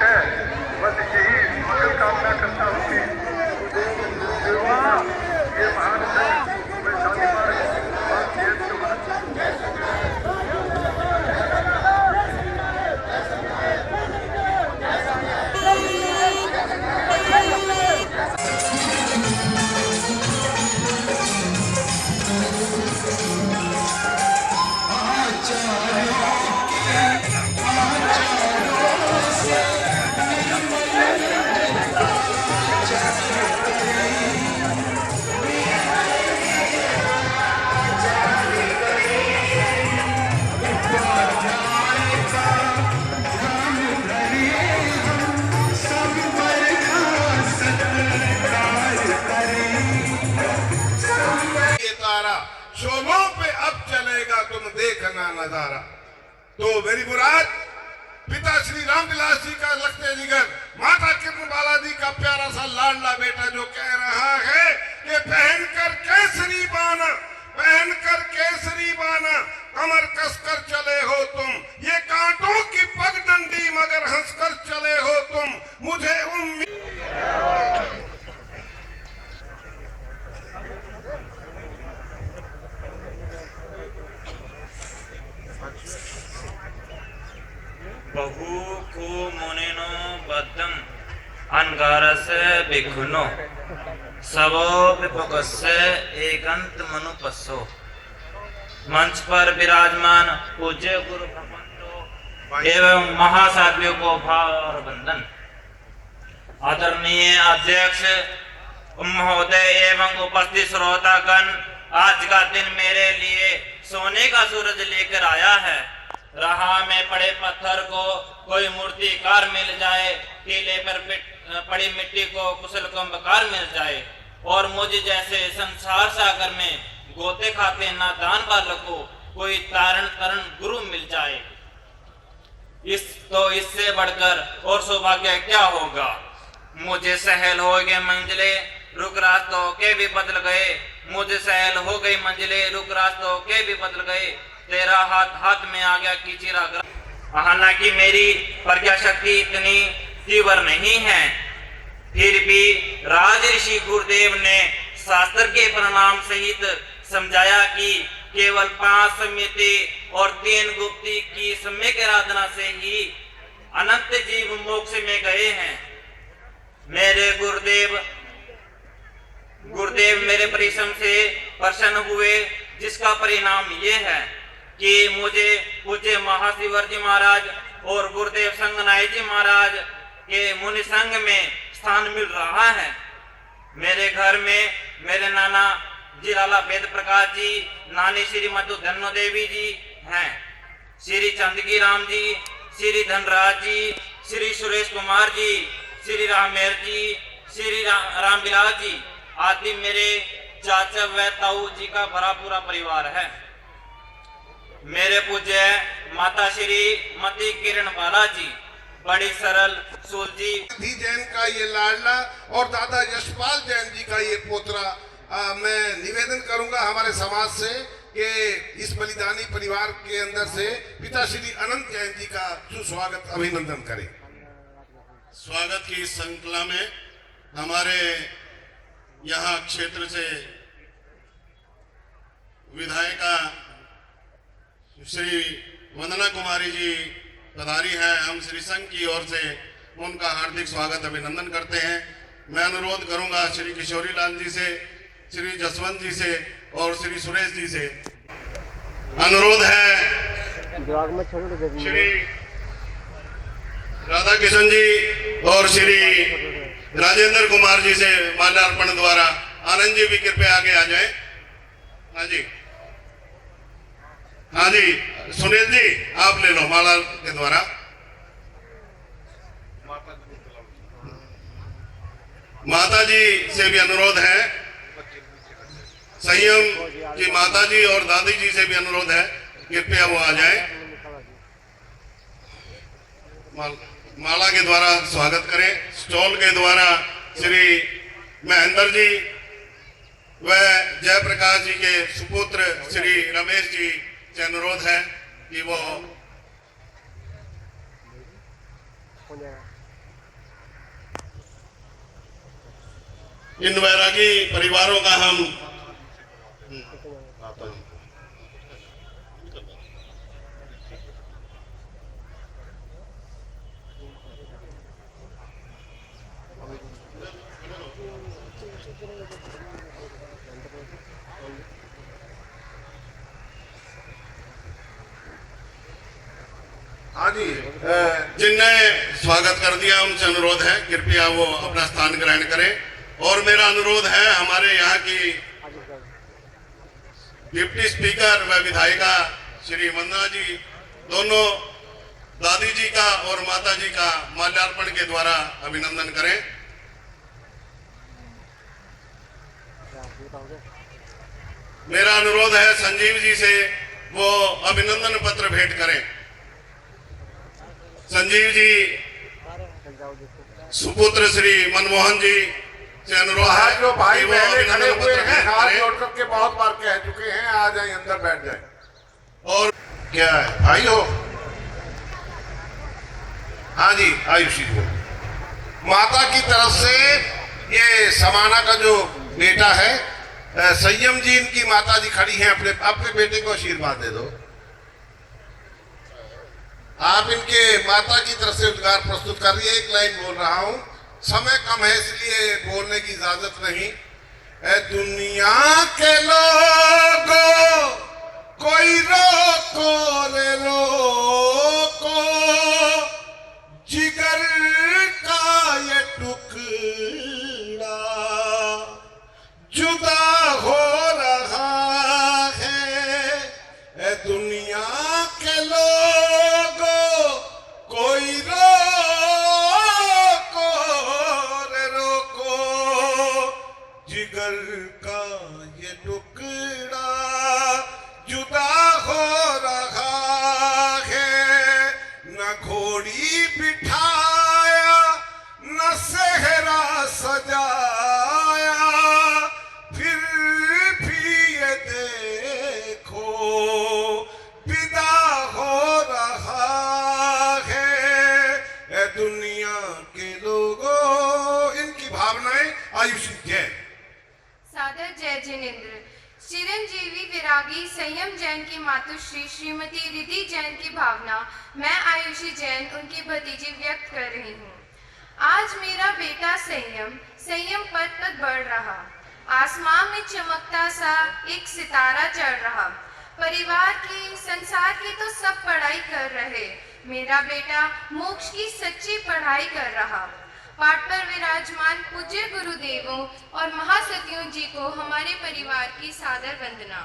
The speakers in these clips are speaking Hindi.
है। बस यही मंगल कामना करता हूँ कि ये महान मैं शादी मार्ग शोलों पे अब चलेगा तुम देखना नजारा। तो मेरी मुराद पिता श्री रामविलास जी का लखते जिगर, माता किरण बाला जी का प्यारा सा लाडला बेटा जो कह रहा है कि पहनकर केसरी बाना, पहनकर केसरी बाना, कमर कसकर चले हो तुम, ये कांटों की पगडंडी मगर हंसकर चले हो तुम, मुझे उम्मीद। बहु को मुनिनो बद्धम अनगारस्य भिक्षुनो सबो विपकस्य एकांत मनुपस्सो। मंच पर विराजमान पूज्य गुरु भगवंतों एवं महासाध्वियों को भाव और वंदन। आदरणीय अध्यक्ष महोदय एवं उपस्थित श्रोतागण, आज का दिन मेरे लिए सोने का सूरज लेकर आया है। राह में पड़े पत्थर को कोई मूर्तिकार मिल जाए, टीले पर पड़ी मिट्टी को कुशल कुंभकार मिल जाए, और मुझे जैसे संसार सागर में गोते खाते नादान बालक को कोई तारण तरण गुरु मिल जाए, इससे बढ़कर और सौभाग्य क्या होगा। मुझे सहल हो गए मंजिले, रुक रास्तों के भी बदल गए, मुझे सहल हो गई मंजिले, रुक रास्तों के भी बदल गए, तेरा हाथ हाथ में आ गया कीचिरा। हालांकि मेरी प्रज्ञा शक्ति इतनी तीव्र नहीं है, फिर भी राज ऋषि गुरुदेव ने शास्त्र के परिणाम सहित समझाया कि केवल 5 सम्यति और 3 गुप्ती की सम्यक आराधना से ही अनंत जीव मोक्ष में गए हैं। मेरे गुरुदेव मेरे परिश्रम से प्रसन्न हुए, जिसका परिणाम ये है कि मुझे पूज्य महाशिवर जी महाराज और गुरुदेव संगनाई जी महाराज के मुनि संघ में स्थान मिल रहा है। मेरे घर में मेरे नाना जी लाला वेद प्रकाश जी, नानी श्री मधु धन्नो देवी जी हैं, श्री चंदगी राम जी, श्री धनराज जी, श्री सुरेश कुमार जी, श्री रामेर जी, श्री रामविलास जी आदि मेरे चाचा व ताऊ जी का भरा पूरा परिवार है। मेरे पूज्य माता श्री मती किरण बाला जी, बड़ी सरल सूलजी जैन का ये लाडला और दादा यशपाल जैन जी का ये पोतरा, मैं निवेदन करूंगा हमारे समाज से कि इस बलिदानी परिवार के अंदर से पिता श्री अनंत जैन जी का सुस्वागत अभिनंदन करें। स्वागत की इस श्रृंखला में हमारे यहाँ क्षेत्र से विधायिका श्री वंदना कुमारी जी पधारी हैं। हम श्री संघ की ओर से उनका हार्दिक स्वागत अभिनंदन करते हैं। मैं अनुरोध करूंगा श्री किशोरी लाल जी से, श्री जसवंत जी से और श्री सुरेश जी से अनुरोध है श्री राधा किशन जी और श्री राजेंद्र कुमार जी से माल्यार्पण द्वारा। आनंद जी भी कृपया आगे आ जाए। हाँ जी, हाँ जी, सुनील जी आप ले लो माला के द्वारा। माता जी से भी अनुरोध है, संयम की माता जी और दादी जी से भी अनुरोध है, कृपया वो आ जाए। माला के द्वारा स्वागत करें। स्टॉल के द्वारा श्री महेंद्र जी व जयप्रकाश जी के सुपुत्र श्री रमेश जी से अनुरोध है कि वो इन वैरागी परिवारों का हम हाँ जी, जिनने स्वागत कर दिया उनसे अनुरोध है कृपया वो अपना स्थान ग्रहण करें। और मेरा अनुरोध है हमारे यहाँ की डिप्टी स्पीकर व विधायिका श्री वंदना जी दोनों दादी जी का और माता जी का माल्यार्पण के द्वारा अभिनंदन करें। मेरा अनुरोध है संजीव जी से वो अभिनंदन पत्र भेंट करें। संजीव जी सुपुत्र श्री मनमोहन जी से अनुरोध बाहर है जो भाई कि वो बहने खड़े अभिनंदन हुए पत्र हैं भेंट हाथ करें। जोड़ करके बहुत बार कह चुके हैं, आ जाए अंदर बैठ जाए। और क्या है भाई हो? हाँ जी, आयुषी को माता की तरफ से ये समाना का जो बेटा है संयम जी, इनकी माता जी खड़ी हैं, अपने अपने बेटे को आशीर्वाद दे दो। आप इनके माता की तरफ से उद्गार प्रस्तुत कर रही है। एक लाइन बोल रहा हूं, समय कम है इसलिए बोलने की इजाजत नहीं। ए दुनिया के लोगों कोई रोको रे रोको, जिगर का ये टुकड़ा जुदा हो रहा है। ए दुनिया के लोगों कोई रोको रे रोको, जिगर का ये टुकड़ा जुदा हो रहा है। न घोड़ी बिठाया न सेहरा सजाया, फिर भी ये देखो विदा हो रहा है। ए दुनिया के लोगों, इनकी भावनाएं आयुषी जैन। सादर जय जिनेन्द्र। चिरंजीवी विरागी संयम जैन की मातुश्री श्रीमती रिधि जैन की भावना मैं आयुषी जैन उनकी भतीजी व्यक्त कर रही हूँ। आज मेरा बेटा संयम पद पर बढ़ रहा, आसमान में चमकता सा एक सितारा चढ़ रहा। परिवार की, संसार की तो सब पढ़ाई कर रहे, मेरा बेटा मोक्ष की सच्ची पढ़ाई कर रहा। पाठ पर विराजमान पूज्य गुरुदेवों और महासतियों जी को हमारे परिवार की सादर वंदना।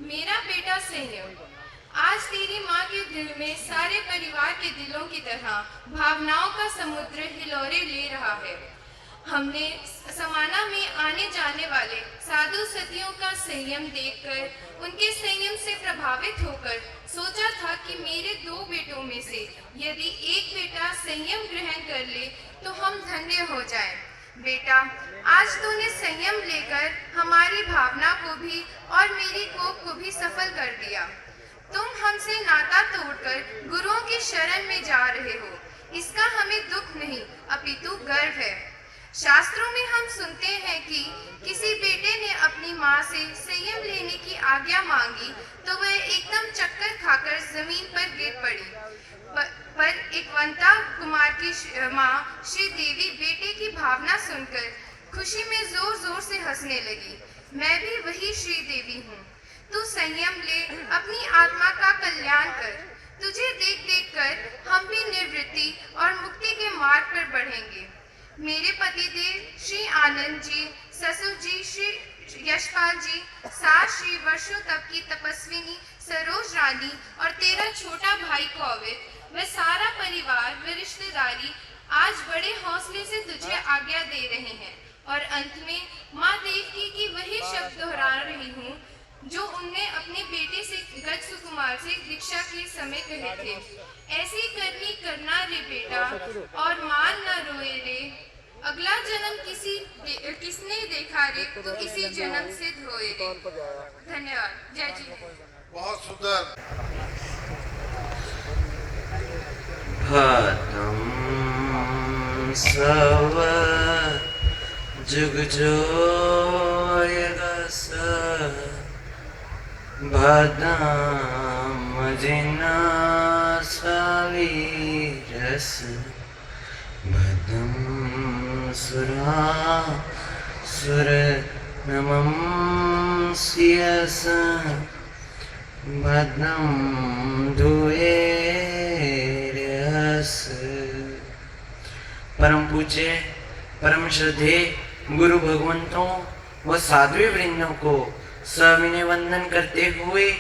मेरा बेटा संयम, आज तेरी माँ के दिल में सारे परिवार के दिलों की तरह भावनाओं का समुद्र हिलोरे ले रहा है। हमने समाना में आने जाने वाले साधु सतियों का संयम देखकर, उनके संयम से प्रभावित होकर सोचा था कि मेरे 2 बेटों में से यदि एक बेटा संयम ग्रहण कर ले तो हम धन्य हो जाएं। बेटा, आज तूने संयम लेकर हमारी भावना को भी और मेरी कोख को भी सफल कर दिया। तुम हमसे नाता तोड़कर गुरुओं की शरण में जा रहे हो, इसका हमें दुख नहीं अपितु गर्व है। शास्त्रों में हम सुनते हैं कि किसी बेटे ने अपनी माँ से संयम लेने की आज्ञा मांगी तो वह एकदम चक्कर खाकर जमीन पर गिर पड़ी। पर एकवंता कुमार की माँ श्री देवी बेटे की भावना सुनकर खुशी में जोर जोर से हंसने लगी। मैं भी वही श्री देवी हूँ। तू संयम ले, अपनी आत्मा का कल्याण कर। तुझे देख देख कर हम भी निवृत्ति और मुक्ति के मार्ग पर बढ़ेंगे। मेरे पतिदेव श्री आनंद जी, ससुर जी श्री यशपाल जी, सास श्री वर्षों तक की तपस्विनी सरोज रानी और तेरा छोटा भाई कौविद, वह सारा परिवार व रिश्तेदारी आज बड़े हौसले से तुझे आज्ञा दे रहे हैं। और अंत में माँ देवकी की वही शब्द दोहरा रही हूँ जो उनने अपने बेटे से गज सुकुमार से दीक्षा के समय कहे थे। ऐसी करनी करना रे बेटा, और मान न रोए रे। अगला जन्म किसने देखा रे, तो इसी जन्म से धोए रे। धन्यवाद। जय जी। बहुत सुंदर। भद्रं सव जुग जोयगस भदाम जिना सवीरस भदम सुरा सुर नमं सियस भदम धुएरस। परम पूज्य परम श्रद्धेय गुरु भगवंतों व साध्वी वृंदों को सविनय वंदन करते हुए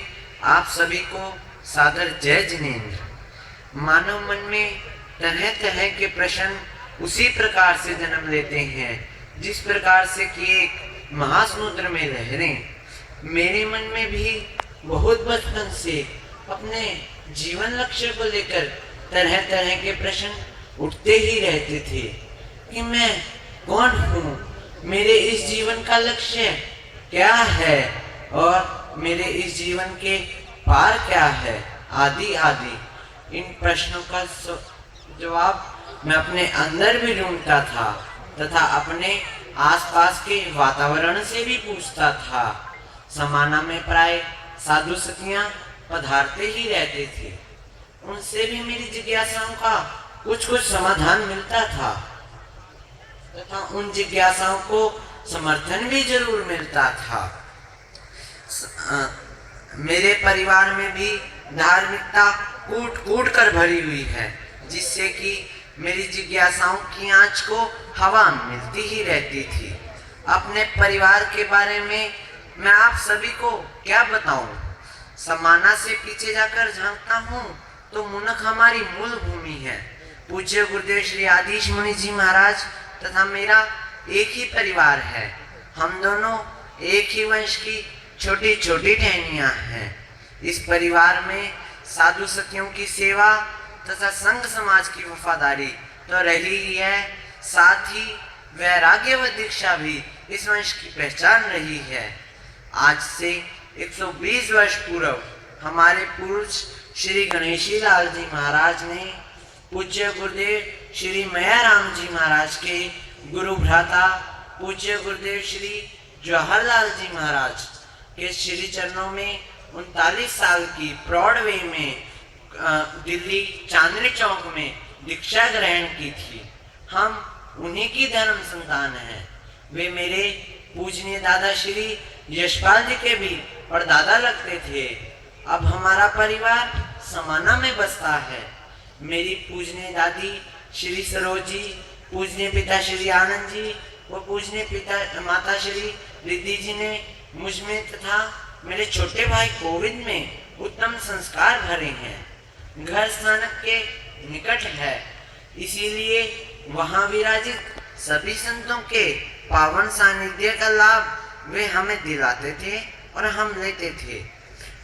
आप सभी को सादर जय जिनेन्द्र। मानव मन में तरह तरह के प्रश्न उसी प्रकार से जन्म लेते हैं जिस प्रकार से कि एक महासमुद्र में लहरें। मेरे मन में भी बहुत बचपन से अपने जीवन लक्ष्य को लेकर तरह तरह के प्रश्न उठते ही रहते थे कि मैं कौन हूँ, मेरे इस जीवन का लक्ष्य क्या है और मेरे इस जीवन के पार क्या है, आदि आदि। इन प्रश्नों का जवाब मैं अपने अंदर भी ढूंढता था तथा अपने आसपास के वातावरण से भी पूछता था। समाना में प्राय साधु सतियां पधारते ही रहते थे, उनसे भी मेरी जिज्ञासाओं का कुछ कुछ समाधान मिलता था तथा उन जिज्ञासाओं को समर्थन भी जरूर मिलता था। मेरे परिवार में भी धार्मिकता कूट कूट कर भरी हुई है, जिससे कि मेरी जिज्ञासाओं की आंच को हवा मिलती ही रहती थी। अपने परिवार के बारे में मैं आप सभी को क्या बताऊं। समाना से पीछे जाकर झांकता हूँ तो मुनक हमारी मूल भूमि है। पूज्य गुरुदेव श्री आदिश मुनि जी महाराज तथा मेरा एक ही परिवार है। हम दोनों एक ही वंश की छोटी छोटी टहनियाँ हैं। इस परिवार में साधु सतियों की सेवा तथा संघ समाज की वफादारी तो रही ही है, साथ ही वैराग्य व दीक्षा भी इस वंश की पहचान रही है। आज से 120 वर्ष पूर्व हमारे पूर्वज श्री गणेशी लाल जी महाराज ने पूज्य गुरुदेव श्री मयाराम जी महाराज के गुरु भ्राता पूज्य गुरुदेव श्री जवाहरलाल जी महाराज के श्री चरणों में 39 साल की प्रौढ़ वे में दिल्ली चांदनी चौक में दीक्षा ग्रहण की थी। हम उन्हीं की धर्म संतान हैं। वे मेरे पूजनीय दादा श्री यशपाल जी के भी और दादा लगते थे। अब हमारा परिवार समाना में बसता है। मेरी पूजनीय दादी श्री सरोज जी, पूजनीय पिता श्री आनंद जी व पूजनीय पिता माता श्री रिद्धि जी ने मुझ में तथा मेरे छोटे भाई कोविंद में उत्तम संस्कार भरे हैं। घर स्थानक के निकट है, इसीलिए वहां विराजित सभी संतों के पावन सानिध्य का लाभ वे हमें दिलाते थे और हम लेते थे।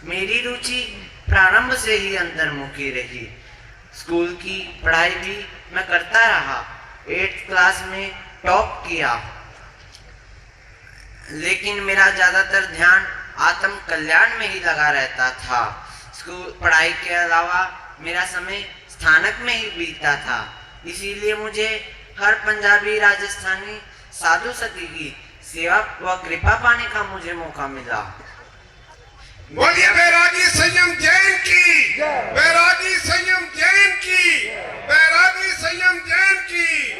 मेरी रुचि प्रारंभ से ही अंतर्मुखी रही। स्कूल की पढ़ाई भी मैं करता रहा। 8th क्लास में टॉप किया, लेकिन मेरा ज्यादातर ध्यान आत्म कल्याण में ही लगा रहता था। स्कूल पढ़ाई के अलावा मेरा समय स्थानक में ही बीतता था। इसीलिए मुझे हर पंजाबी राजस्थानी साधु सती की सेवा व कृपा पाने का मुझे मौका मिला। बोलिए बैरागी संयम जैन की, बैरागी संयम जैन की, बैरागी संयम जैन की।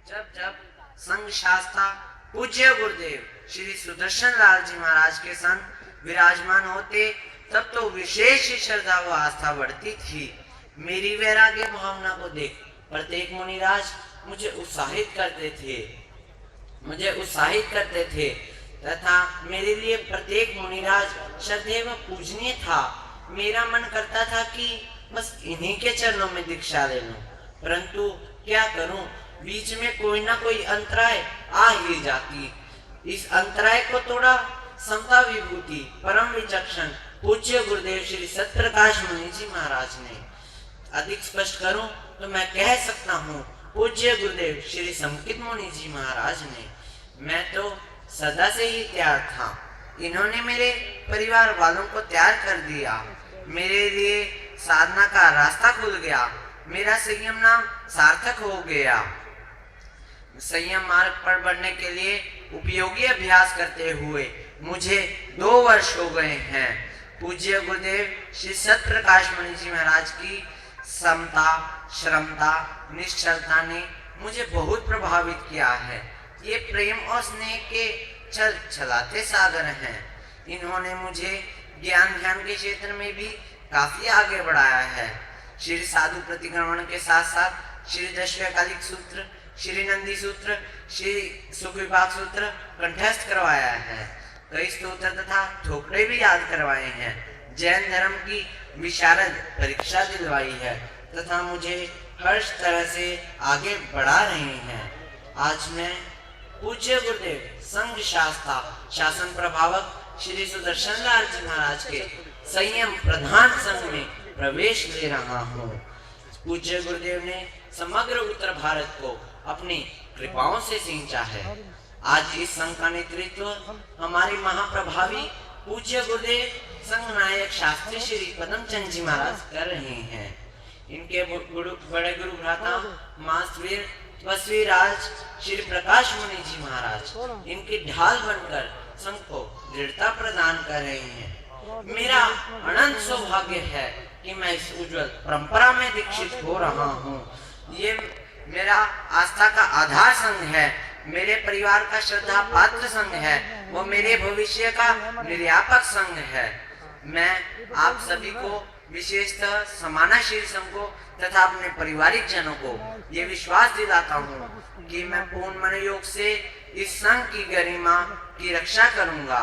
जब जब संघ शास्त्रा पूज्य गुरुदेव श्री सुदर्शन लाल जी महाराज के संग विराजमान होते तब तो विशेष श्रद्धा व आस्था बढ़ती थी। मेरी वैराग्य भावना को देख प्रत्येक मुनिराज मुझे उत्साहित करते थे तथा मेरे लिए प्रत्येक मुनिराज श्रद्धेय व पूजनीय था। मेरा मन करता था कि बस इन्हीं के चरणों में दीक्षा ले लूं, परंतु क्या करूं, बीच में कोई ना कोई अंतराय आ ही जाती। इस अंतराय को तोड़ा समता विभूति परम विचक्षण पूज्य गुरुदेव श्री सत्यप्रकाश मुनि जी महाराज ने। अधिक स्पष्ट करूं तो मैं कह सकता हूं पूज्य गुरुदेव श्री समकित मुनि जी महाराज ने। मैं तो सदा से ही तैयार था। इन्होंने मेरे परिवार वालों को तैयार कर दिया। मेरे लिए साधना का रास्ता खुल गया। मेरा संयम नाम सार्थक हो गया। संयम मार्ग पर बढ़ने के लिए उपयोगी अभ्यास करते हुए मुझे 2 वर्ष हो गए हैं। पूज्य गुरुदेव श्री सत्यप्रकाश मणि जी महाराज की समता, श्रमता, निश्चलता ने मुझे बहुत प्रभावित किया है। ये प्रेम और स्नेह के चलाते सागर हैं। इन्होंने मुझे ज्ञान ध्यान के क्षेत्र में भी काफी आगे बढ़ाया है। श्री साधु प्रतिक्रमण के साथ साथ श्री दशकालिक सूत्र, श्री नंदी सूत्र, श्री सुखविपाक सूत्र कंठस्थ करवाया है। कई स्तोत्र तथा ठोकरे भी याद करवाए हैं। जैन धर्म की विशारद परीक्षा दिलवाई है तथा मुझे हर तरह से आगे बढ़ा रहे हैं। आज मैं पूज्य गुरुदेव संघ शास्त्रा शासन प्रभावक श्री सुदर्शन लाल जी महाराज के संयम प्रधान संघ में प्रवेश ले रहा हूँ। पूज्य गुरुदेव ने समग्र उत्तर भारत को अपनी कृपाओं से सींचा है। आज इस संघ का नेतृत्व हमारे महाप्रभावी पूज्य गुरुदेव संघ नायक शास्त्री श्री पदमचंद जी महाराज कर रहे हैं। इनके बड़े गुरु भ्राता मास्टर तपस्वी राज श्री प्रकाश मुनि जी महाराज इनकी ढाल बनकर संघ को दृढ़ता प्रदान कर रहे हैं। मेरा अनंत सौभाग्य है कि मैं इस उज्जवल परंपरा में दीक्षित हो रहा हूँ। ये मेरा आस्था का आधार संघ है, मेरे परिवार का श्रद्धा पात्र संघ है, वो मेरे भविष्य का निर्यापक संघ है। मैं आप सभी को विशेषतः समानाशील संघ को तथा अपने पारिवारिक जनों को ये विश्वास दिलाता हूँ कि मैं पूर्ण मनोयोग से इस संघ की गरिमा की रक्षा करूंगा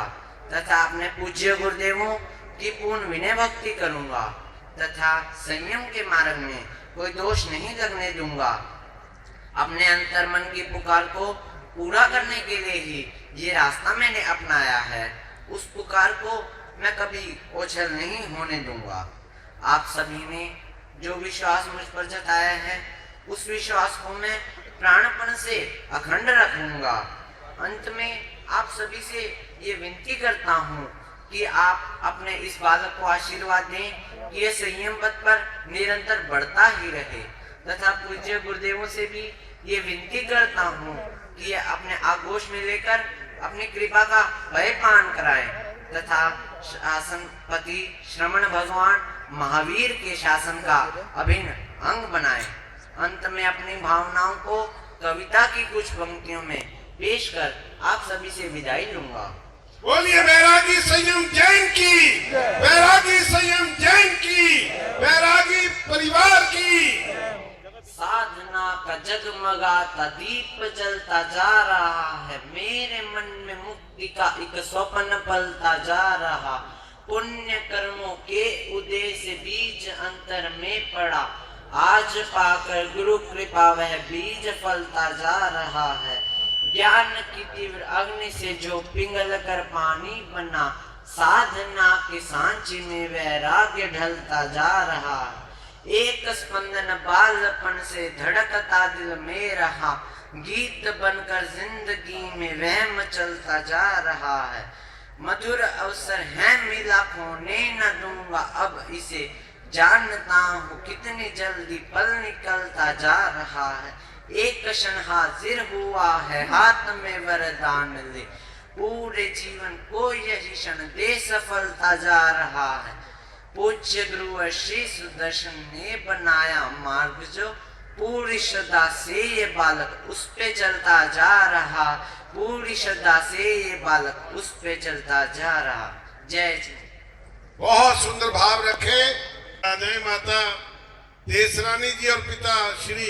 तथा अपने पूज्य गुरुदेवों की पूर्ण विनय भक्ति करूंगा तथा संयम के मार्ग में कोई दोष नहीं लगने दूंगा। अपने अंतर मन की पुकार को पूरा करने के लिए ही ये रास्ता मैंने अपनाया है। उस पुकार को मैं कभी ओझल नहीं होने दूंगा। आप सभी ने जो विश्वास मुझ पर जताया है उस विश्वास को मैं प्राणपण से अखंड रखूंगा। अंत में आप सभी से ये विनती करता हूँ कि आप अपने इस बालक को आशीर्वाद दें कि ये संयम पथ पर निरंतर बढ़ता ही रहे तथा पूज्य गुरुदेवों से भी ये विनती करता हूँ कि ये अपने आगोश में लेकर अपनी कृपा का भयपान कराए तथा शासनपति श्रमण भगवान महावीर के शासन का अभिन्न अंग बनाए। अंत में अपनी भावनाओं को कविता की कुछ पंक्तियों में पेश कर आप सभी से विदाई लूंगा। बोलिए बैरागी संयम जैन की, बैरागी संयम जैन की, बैरागी परिवार की। साधना का जगमगाता दीप जलता जा रहा है, मेरे मन में मुक्ति का एक स्वप्न पलता जा रहा। पुण्य कर्मों के उदय से बीज अंतर में पड़ा, आज पाकर गुरु कृपा वह बीज फलता जा रहा है। ज्ञान की तीव्र अग्नि से जो पिघल कर पानी बना, साधना के सांचे में वैराग्य ढलता जा रहा है। एक स्पंदन बालपन से धड़कता दिल में रहा, गीत बनकर जिंदगी में वहम चलता जा रहा है। मधुर अवसर है मिला खोने न दूंगा अब इसे, जानता हूँ कितनी जल्दी पल निकलता जा रहा है। एक क्षण हाजिर हुआ है हाथ में वरदान ले, पूरे जीवन को यही क्षण दे सफलता जा रहा है। पूज्य गुरु श्री सुदर्शन ने बनाया मार्ग जो, पूरी श्रद्धा से ये बालक उस पे चलता जा रहा, पूरी श्रद्धा से ये बालक उस पे चलता जा रहा। जय जय। बहुत सुंदर भाव रखे। जय माता देशरानी जी और पिता श्री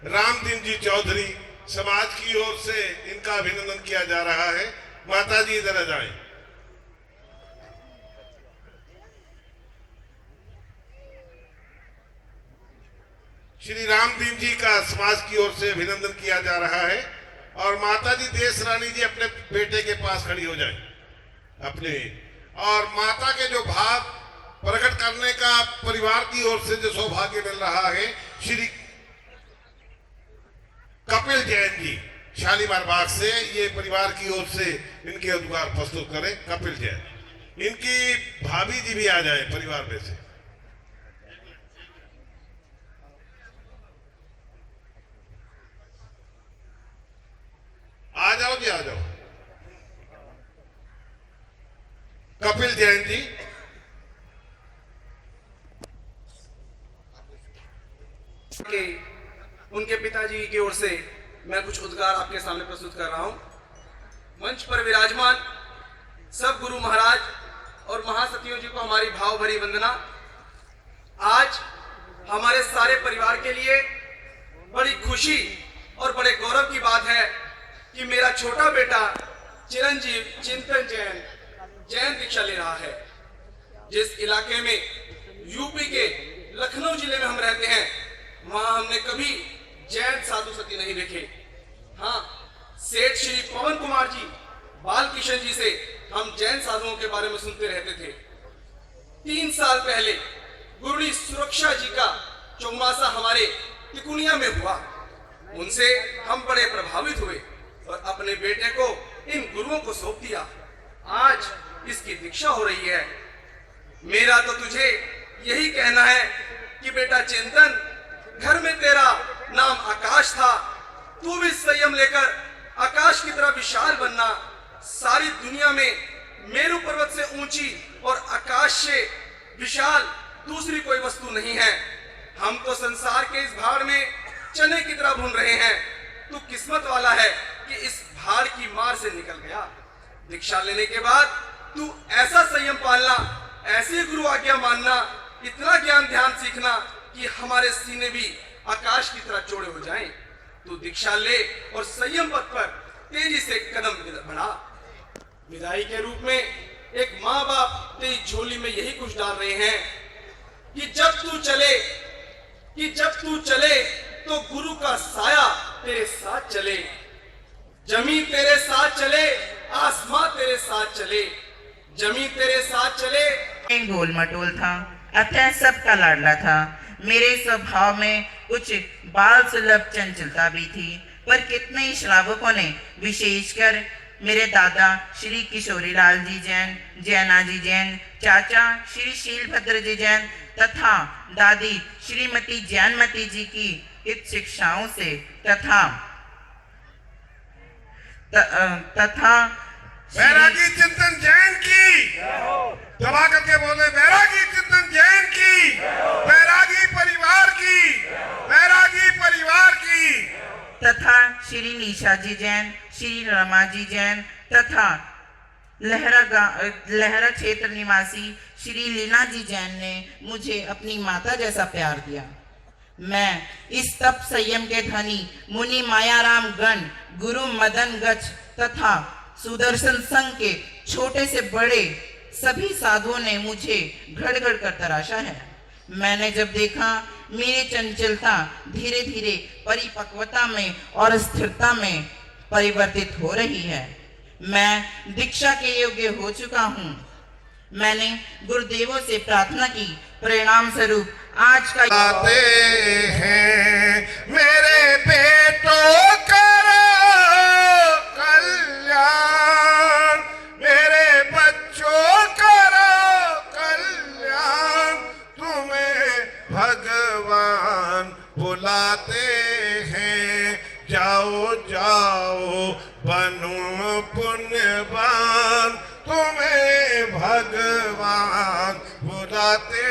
रामदीन जी चौधरी समाज की ओर से इनका अभिनंदन किया जा रहा है। माता जी इधर आ जाएं। श्री रामदीन जी का समाज की ओर से अभिनंदन किया जा रहा है और माता जी देशरानी जी अपने बेटे के पास खड़ी हो जाए अपने, और माता के जो भाव प्रकट करने का परिवार की ओर से जो सौभाग्य मिल रहा है, श्री कपिल जैन जी शालीमार बाग से ये परिवार की ओर से इनके उद्गार प्रस्तुत करें। कपिल जैन, इनकी भाभी जी भी आ जाए परिवार में से। जाओ जी, आ जाओ। कपिल जैन जी, के उनके पिताजी की ओर से मैं कुछ उद्गार आपके सामने प्रस्तुत कर रहा हूं। मंच पर विराजमान सब गुरु महाराज और महासतियों जी को हमारी भाव भरी वंदना। आज हमारे सारे परिवार के लिए बड़ी खुशी और बड़े गौरव की बात है कि मेरा छोटा बेटा चिरंजीव चिंतन जैन दीक्षा ले रहा है। जिस इलाके में यूपी के लखनऊ जिले में हम रहते हैं, वहां हमने कभी जैन साधु सती नहीं देखे। हाँ, सेठ श्री पवन कुमार जी, बाल किशन जी से हम जैन साधुओं के बारे में सुनते रहते थे। 3 साल पहले गुरुड़ी सुरक्षा जी का चौमासा हमारे तिकुनिया में हुआ। उनसे हम बड़े प्रभावित हुए और अपने बेटे को इन गुरुओं को सौंप दिया। आज इसकी दीक्षा हो रही है। मेरा तो तुझे यही कहना है कि बेटा चिंतन, घर में तेरा नाम आकाश था, तू भी संयम लेकर आकाश की तरह विशाल बनना। सारी दुनिया में मेरू पर्वत से ऊंची और आकाश से विशाल दूसरी कोई वस्तु नहीं है। हम तो संसार के इस भाड़ में चने की तरह भून रहे हैं। तू किस्मत वाला है कि इस भाड़ की मार से निकल गया। दीक्षा लेने के बाद तू ऐसा संयम पालना, ऐसी गुरु आज्ञा मानना, इतना ज्ञान ध्यान सीखना कि हमारे सीने भी आकाश की तरह चौड़े हो जाएं। तू दीक्षा ले और संयम पथ पर तेजी से कदम बढ़ा। विदाई के रूप में एक माँ बाप तेरी झोली में यही कुछ डाल रहे हैं कि जब तू चले तो गुरु का साया तेरे साथ चले। जमीन तेरे साथ चले, आसमां तेरे साथ चले, जमीन तेरे साथ चले। गोल मटोल था, अतः सबका लाडला था। मेरे स्वभाव में कुछ बाल सुलभ चंचलता भी थी, पर कितने ही श्रावकों ने, विशेषकर मेरे दादा श्री किशोरी लाल जी जैन, जैना जी जैन, चाचा श्री शीलभद्र जी जैन तथा दादी श्रीमती जैनमती जी की इत शिक्षाओं से तथा बैरागी चिंतन जैन की, दबा करके बोले बैरागी चिंतन जैन की, बैरागी परिवार की, बैरागी परिवार की, तथा श्री निशा जी जैन, श्री रमा जी जैन तथा लहरा क्षेत्र निवासी श्री लीना जी जैन ने मुझे अपनी माता जैसा प्यार दिया। मैं इस तप संयम के धनी मुनि मायाराम गण, गुरु मदन गच तथा सुदर्शन संघ के छोटे से बड़े सभी साधुओं ने मुझे घड़ घड़ कर तराशा है। मैंने जब देखा मेरी चंचलता धीरे धीरे परिपक्वता में और स्थिरता में परिवर्तित हो रही है, मैं दीक्षा के योग्य हो चुका हूँ। मैंने गुरुदेवों से प्रार्थना की, परिणाम स्वरूप आज का आते हैं मेरे बेटों करो कल्याण, मेरे बच्चों करो कल्याण, तुम्हें भगवान बुलाते हैं। जाओ जाओ बनो पुण्यवान, तुम्हें भगवान बुलाते